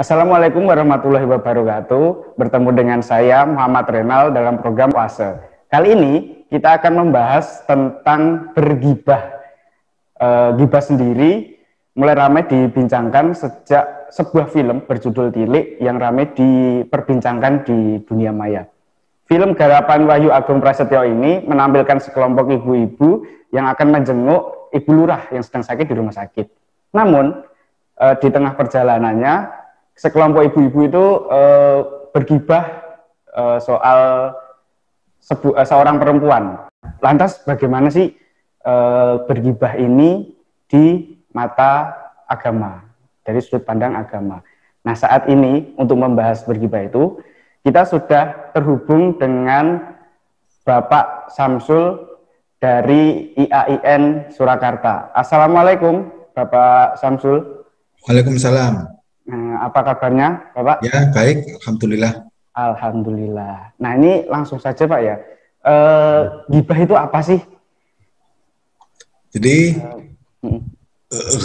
Assalamualaikum warahmatullahi wabarakatuh. Bertemu dengan saya Muhammad Renal dalam program Oase. Kali ini kita akan membahas tentang bergibah. Gibah sendiri mulai ramai dibincangkan sejak sebuah film berjudul Tilik yang ramai diperbincangkan di dunia maya. Film garapan Wahyu Agung Prasetyo ini menampilkan sekelompok ibu-ibu yang akan menjenguk ibu lurah yang sedang sakit di rumah sakit. Namun di tengah perjalanannya sekelompok ibu-ibu itu bergibah soal seorang perempuan. Lantas bagaimana sih bergibah ini di mata agama, dari sudut pandang agama? Nah, saat ini untuk membahas bergibah itu, kita sudah terhubung dengan Bapak Samsul dari IAIN Surakarta. Assalamualaikum, Bapak Samsul. Waalaikumsalam. Apa kabarnya, Bapak? Ya, baik. Alhamdulillah. Alhamdulillah. Nah, ini langsung saja, Pak ya. Gibah itu apa sih? Jadi,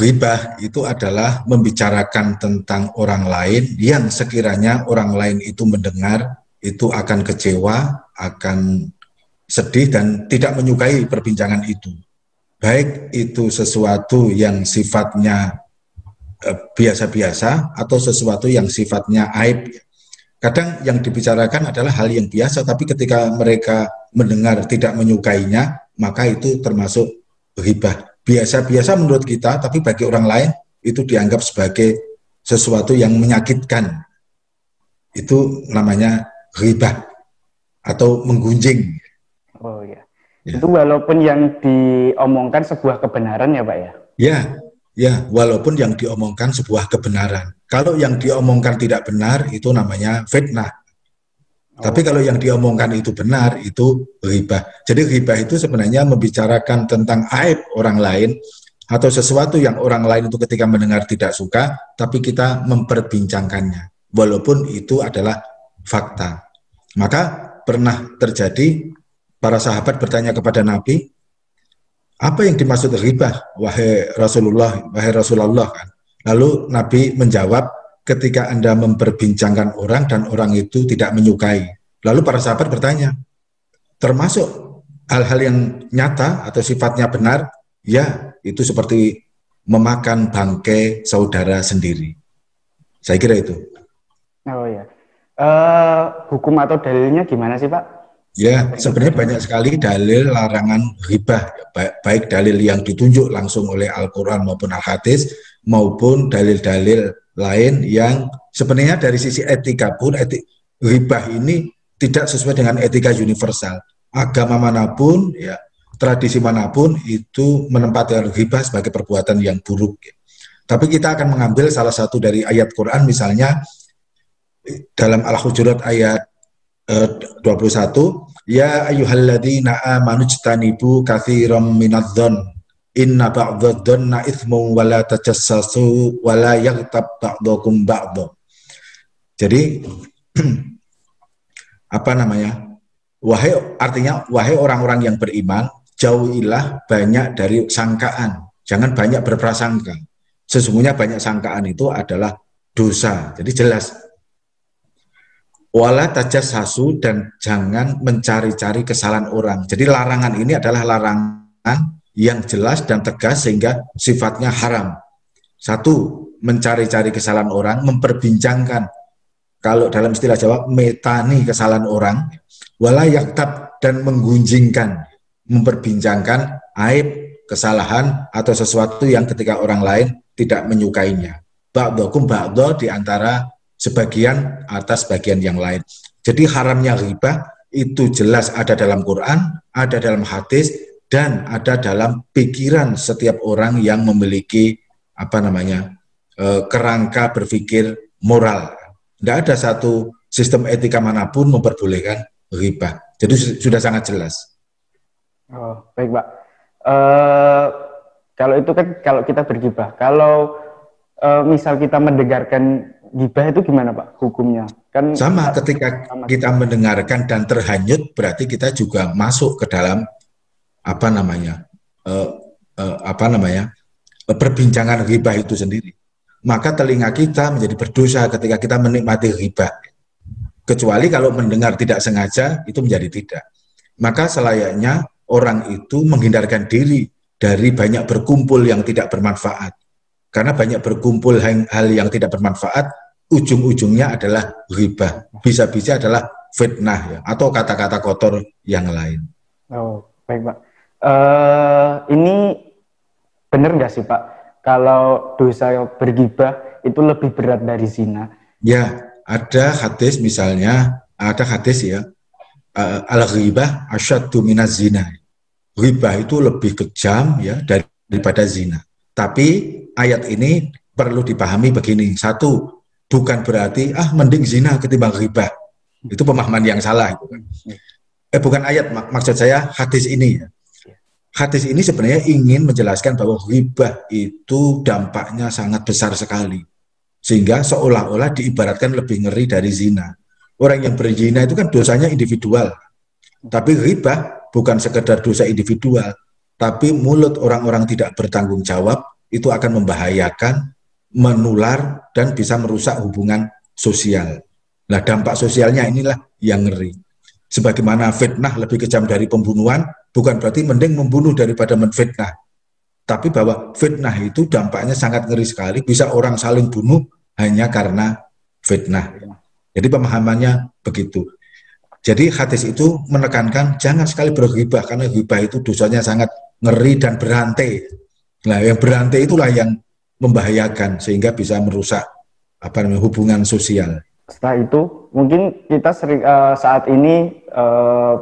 ghibah itu adalah membicarakan tentang orang lain yang sekiranya orang lain itu mendengar, itu akan kecewa, akan sedih, dan tidak menyukai perbincangan itu. Baik itu sesuatu yang sifatnya biasa-biasa atau sesuatu yang sifatnya aib. Kadang yang dibicarakan adalah hal yang biasa, tapi ketika mereka mendengar tidak menyukainya, maka itu termasuk ghibah. Biasa-biasa menurut kita, tapi bagi orang lain itu dianggap sebagai sesuatu yang menyakitkan. Itu namanya ghibah atau menggunjing. Oh ya. Itu walaupun yang diomongkan sebuah kebenaran ya, Pak ya? Ya, walaupun yang diomongkan sebuah kebenaran. Kalau yang diomongkan tidak benar, itu namanya fitnah. Tapi kalau yang diomongkan itu benar, itu ghibah. Jadi ghibah itu sebenarnya membicarakan tentang aib orang lain atau sesuatu yang orang lain itu ketika mendengar tidak suka, tapi kita memperbincangkannya. Walaupun itu adalah fakta. Maka pernah terjadi para sahabat bertanya kepada Nabi, apa yang dimaksud ghibah, wahai Rasulullah kan? Lalu Nabi menjawab, ketika Anda memperbincangkan orang dan orang itu tidak menyukai. Lalu para sahabat bertanya, termasuk hal-hal yang nyata atau sifatnya benar? Ya, itu seperti memakan bangkai saudara sendiri. Saya kira itu. Oh ya. Hukum atau dalilnya gimana sih, Pak? Ya, sebenarnya banyak sekali dalil larangan ghibah, baik dalil yang ditunjuk langsung oleh Al-Quran maupun Al-Hadis, maupun dalil-dalil lain yang sebenarnya dari sisi etika pun, ghibah ini tidak sesuai dengan etika universal. Agama manapun, ya, tradisi manapun itu menempatkan ghibah sebagai perbuatan yang buruk. Tapi kita akan mengambil salah satu dari ayat Quran, misalnya dalam Al-Hujurat ayat 21, ya ayyuhalladzina amanu jtanibu katsiran minadh-dhon inna ba'dadh-dhonna itsmun wa la tajassasu wa la yaghtab ba'dukum ba'dha. Jadi apa namanya? Wahai orang-orang yang beriman, jauhilah banyak dari sangkaan. Jangan banyak berprasangka. Sesungguhnya banyak sangkaan itu adalah dosa. Jadi jelas. Wala tajassasu, dan jangan mencari-cari kesalahan orang. Jadi larangan ini adalah larangan yang jelas dan tegas sehingga sifatnya haram. Satu, mencari-cari kesalahan orang, memperbincangkan. Kalau dalam istilah Jawa, metani kesalahan orang. Wala yaktab, dan menggunjingkan, memperbincangkan aib, kesalahan, atau sesuatu yang ketika orang lain tidak menyukainya. Ba'dukum ba'dha, di antara sebagian atas bagian yang lain. Jadi haramnya ghibah itu jelas ada dalam Quran, ada dalam hadis, dan ada dalam pikiran setiap orang yang memiliki kerangka berpikir moral. Tidak ada satu sistem etika manapun memperbolehkan ghibah. Jadi sudah sangat jelas. Oh, baik, Pak. Kalau itu kan kalau kita bergibah, kalau misal kita mendengarkan gibah itu gimana, Pak, hukumnya? Kan sama, ketika kita mendengarkan dan terhanyut, berarti kita juga masuk ke dalam perbincangan ghibah itu sendiri. maka telinga kita menjadi berdosa ketika kita menikmati ghibah. Kecuali kalau mendengar tidak sengaja, itu menjadi tidak. Maka selayaknya orang itu menghindarkan diri dari banyak berkumpul yang tidak bermanfaat. Karena banyak berkumpul hal yang tidak bermanfaat, ujung-ujungnya adalah ghibah. Bisa-bisa adalah fitnah ya, atau kata-kata kotor yang lain. Oh, baik Pak. Ini benar nggak sih Pak, kalau dosa bergibah itu lebih berat dari zina? Ya, ada hadis misalnya, ada hadis ya, al-ghibah asyaddu minaz zina. Ghibah itu lebih kejam ya daripada zina. Tapi ayat ini perlu dipahami begini. Satu, bukan berarti mending zina ketimbang ghibah. Itu pemahaman yang salah itu kan. Bukan ayat, maksud saya hadis ini ya. Hadis ini sebenarnya ingin menjelaskan bahwa ghibah itu dampaknya sangat besar sekali. Sehingga seolah-olah diibaratkan lebih ngeri dari zina. Orang yang berzina itu kan dosanya individual. Tapi ghibah bukan sekedar dosa individual, tapi mulut orang-orang tidak bertanggung jawab itu akan membahayakan, menular, dan bisa merusak hubungan sosial. Nah, dampak sosialnya inilah yang ngeri. Sebagaimana fitnah lebih kejam dari pembunuhan, bukan berarti mending membunuh daripada menfitnah. Tapi bahwa fitnah itu dampaknya sangat ngeri sekali, bisa orang saling bunuh hanya karena fitnah. Jadi pemahamannya begitu. Jadi hadis itu menekankan jangan sekali berghibah, karena ghibah itu dosanya sangat ngeri dan berantai. Nah, yang berantai itulah yang membahayakan sehingga bisa merusak hubungan sosial. Setelah itu mungkin kita sering saat ini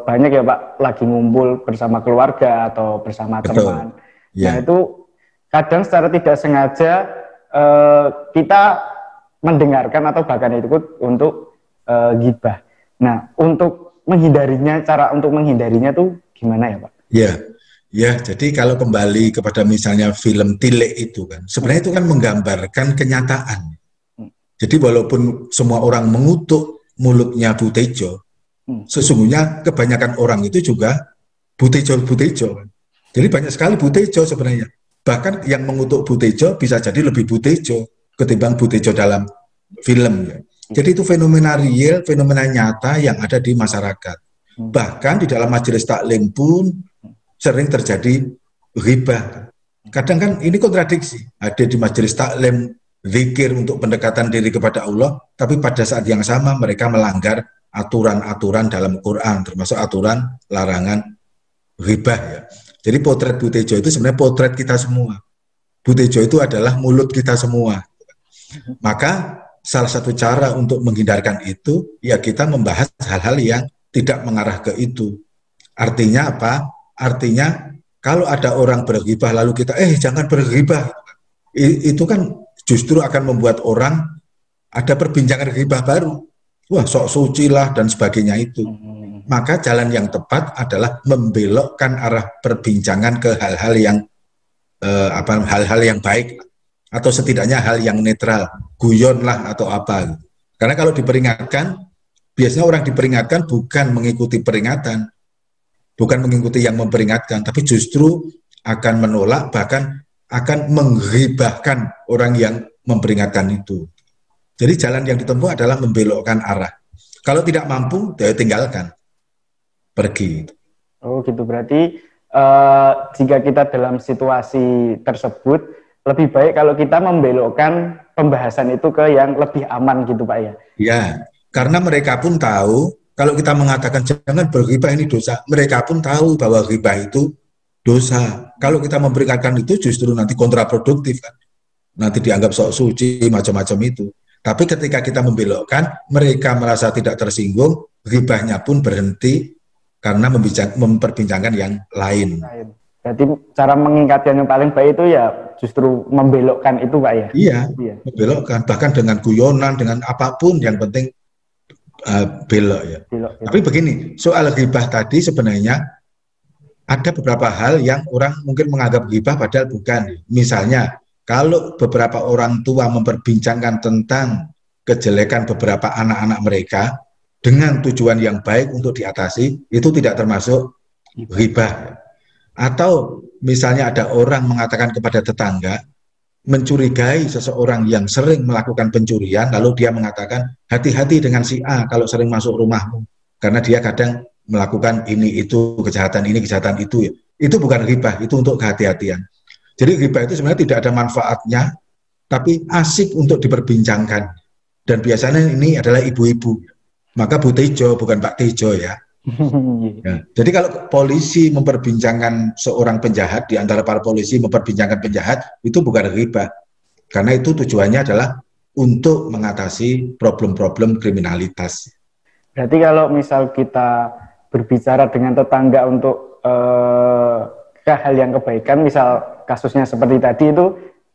banyak ya Pak lagi ngumpul bersama keluarga atau bersama Betul. teman. Ya. Nah itu kadang secara tidak sengaja kita mendengarkan atau bahkan ikut untuk ghibah. Nah, untuk menghindarinya, cara untuk menghindarinya tuh gimana ya Pak? Ya, jadi kalau kembali kepada misalnya film Tilik itu kan, sebenarnya itu kan menggambarkan kenyataan. Jadi walaupun semua orang mengutuk mulutnya Butejo, sesungguhnya kebanyakan orang itu juga Butejo. Jadi banyak sekali Butejo sebenarnya. Bahkan yang mengutuk Butejo bisa jadi lebih Butejo ketimbang Butejo dalam film ya. Jadi itu fenomena real, fenomena nyata yang ada di masyarakat. Bahkan di dalam majelis taklim pun sering terjadi ghibah. Kadang kan ini kontradiksi. Ada di majelis taklim zikir untuk pendekatan diri kepada Allah, tapi pada saat yang sama mereka melanggar aturan-aturan dalam Quran, termasuk aturan larangan ghibah ya. Jadi potret Butejo itu sebenarnya potret kita semua. Butejo itu adalah mulut kita semua. Maka salah satu cara untuk menghindarkan itu, ya kita membahas hal-hal yang tidak mengarah ke itu. Artinya apa? Artinya kalau ada orang berghibah lalu kita, jangan berghibah. Itu kan justru akan membuat orang ada perbincangan ghibah baru. Wah, sok suci lah dan sebagainya itu. Maka jalan yang tepat adalah membelokkan arah perbincangan ke hal-hal yang hal-hal yang baik. Atau setidaknya hal yang netral, guyon lah atau apa. Karena kalau diperingatkan, biasanya orang diperingatkan bukan mengikuti peringatan, bukan mengikuti yang memperingatkan, tapi justru akan menolak, bahkan akan menghibahkan orang yang memperingatkan itu. Jadi jalan yang ditempuh adalah membelokkan arah. Kalau tidak mampu, ya tinggalkan, pergi. Oh gitu, berarti jika kita dalam situasi tersebut, lebih baik kalau kita membelokkan pembahasan itu ke yang lebih aman gitu Pak ya? Ya, karena mereka pun tahu, kalau kita mengatakan jangan berghibah ini dosa, mereka pun tahu bahwa ghibah itu dosa. Kalau kita memperingatkan itu justru nanti kontraproduktif kan. Nanti dianggap sok suci, macam-macam itu. Tapi ketika kita membelokkan, mereka merasa tidak tersinggung, ghibahnya pun berhenti karena memperbincangkan yang lain. Jadi cara mengingatkan yang paling baik itu ya justru membelokkan itu Pak ya? Iya, membelokkan. Bahkan dengan guyonan, dengan apapun, yang penting belok ya. Belok. Tapi begini, soal ghibah tadi sebenarnya ada beberapa hal yang orang mungkin menganggap ghibah padahal bukan. Misalnya, kalau beberapa orang tua memperbincangkan tentang kejelekan beberapa anak-anak mereka dengan tujuan yang baik untuk diatasi, itu tidak termasuk ghibah. Atau misalnya ada orang mengatakan kepada tetangga, mencurigai seseorang yang sering melakukan pencurian, lalu dia mengatakan, hati-hati dengan si A kalau sering masuk rumahmu, karena dia kadang melakukan ini, itu, kejahatan ini, kejahatan itu. Ya. Itu bukan ghibah, itu untuk kehati-hatian. Jadi ghibah itu sebenarnya tidak ada manfaatnya, tapi asik untuk diperbincangkan. Dan biasanya ini adalah ibu-ibu. Maka Bu Tejo, bukan Pak Tejo ya. Ya. Jadi kalau polisi memperbincangkan seorang penjahat, di antara para polisi memperbincangkan penjahat, itu bukan ghibah. Karena itu tujuannya adalah untuk mengatasi problem-problem kriminalitas. Berarti kalau misal kita berbicara dengan tetangga untuk hal yang kebaikan, misal kasusnya seperti tadi, itu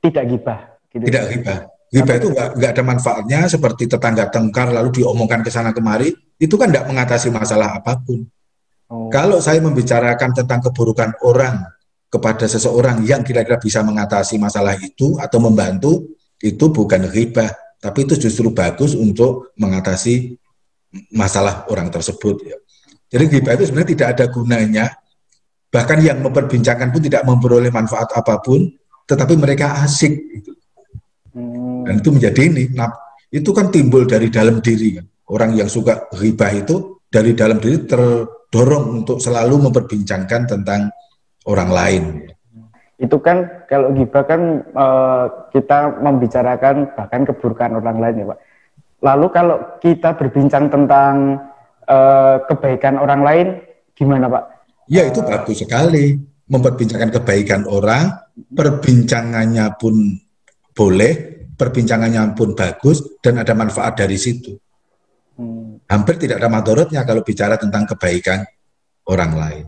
tidak ghibah. Gitu. Tidak ghibah. Ghibah itu nggak ada manfaatnya, seperti tetangga tengkar lalu diomongkan ke sana kemari, itu kan tidak mengatasi masalah apapun. Kalau saya membicarakan tentang keburukan orang kepada seseorang yang kira-kira bisa mengatasi masalah itu atau membantu, itu bukan ghibah, tapi itu justru bagus untuk mengatasi masalah orang tersebut. Ya. Jadi ghibah itu sebenarnya tidak ada gunanya, bahkan yang memperbincangkan pun tidak memperoleh manfaat apapun, tetapi mereka asik. Gitu. Dan itu menjadi ini, itu kan timbul dari dalam diri kan. Orang yang suka ghibah itu dari dalam diri terdorong untuk selalu memperbincangkan tentang orang lain. Itu kan kalau ghibah kan kita membicarakan bahkan keburukan orang lain ya Pak. Lalu kalau kita berbincang tentang kebaikan orang lain gimana Pak? Ya itu bagus sekali, memperbincangkan kebaikan orang, perbincangannya pun boleh, perbincangannya pun bagus, dan ada manfaat dari situ. Hampir tidak ada madorotnya kalau bicara tentang kebaikan orang lain.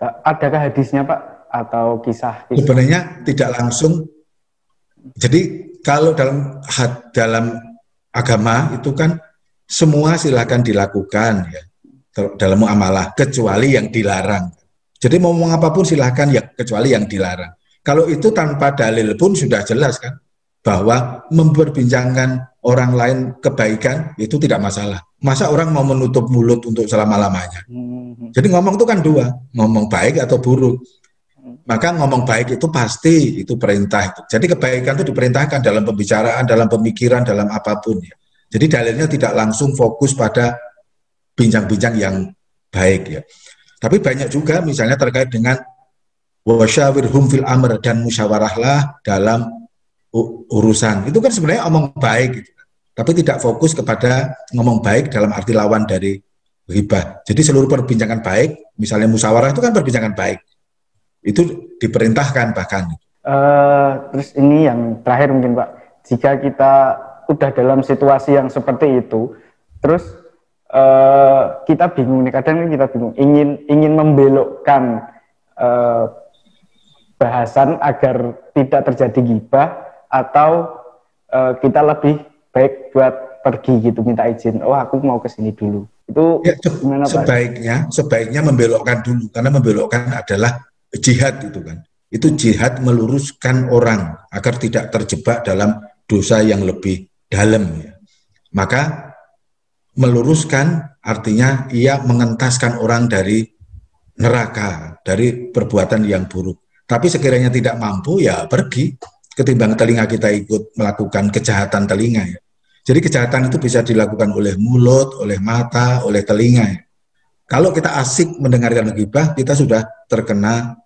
Adakah hadisnya Pak? Atau kisah? Sebenarnya tidak langsung. Jadi kalau dalam agama itu kan semua silakan dilakukan ya, dalam muamalah, kecuali yang dilarang. Jadi mau ngomong apapun silakan ya, kecuali yang dilarang. Kalau itu tanpa dalil pun sudah jelas kan, bahwa memperbincangkan orang lain kebaikan itu tidak masalah. Masa orang mau menutup mulut untuk selama-lamanya? Jadi ngomong itu kan dua, ngomong baik atau buruk. Maka ngomong baik itu pasti, itu perintah. Jadi kebaikan itu diperintahkan dalam pembicaraan, dalam pemikiran, dalam apapun. Ya. Jadi dalilnya tidak langsung fokus pada bincang-bincang yang baik. Ya. Tapi banyak juga misalnya terkait dengan wasyawirhum fil amr, dan musyawarahlah dalam urusan. Itu kan sebenarnya ngomong baik. Gitu. Tapi tidak fokus kepada ngomong baik dalam arti lawan dari ghibah. Jadi seluruh perbincangan baik, misalnya musyawarah itu kan perbincangan baik. Itu diperintahkan bahkan. Terus ini yang terakhir mungkin Pak, jika kita udah dalam situasi yang seperti itu, terus kita bingung nih, kadang kita bingung, ingin membelokkan bahasan agar tidak terjadi ghibah, atau kita lebih baik buat pergi gitu, minta izin, oh aku mau ke sini dulu. Itu ya, gimana Pak? Sebaiknya membelokkan dulu, karena membelokkan adalah jihad itu kan. Itu jihad meluruskan orang agar tidak terjebak dalam dosa yang lebih dalam. Ya. Maka meluruskan artinya ia mengentaskan orang dari neraka, dari perbuatan yang buruk. Tapi sekiranya tidak mampu ya pergi, ketimbang telinga kita ikut melakukan kejahatan telinga. Ya. Jadi kejahatan itu bisa dilakukan oleh mulut, oleh mata, oleh telinga. Ya. Kalau kita asik mendengarkan ghibah, kita sudah terkena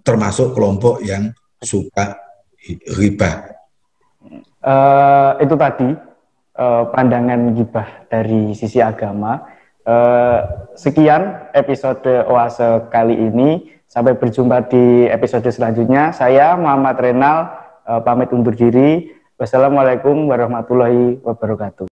termasuk kelompok yang suka ghibah. Itu tadi pandangan ghibah dari sisi agama. Sekian episode Oase kali ini. Sampai berjumpa di episode selanjutnya. Saya Muhammad Renal pamit undur diri. Wassalamualaikum warahmatullahi wabarakatuh.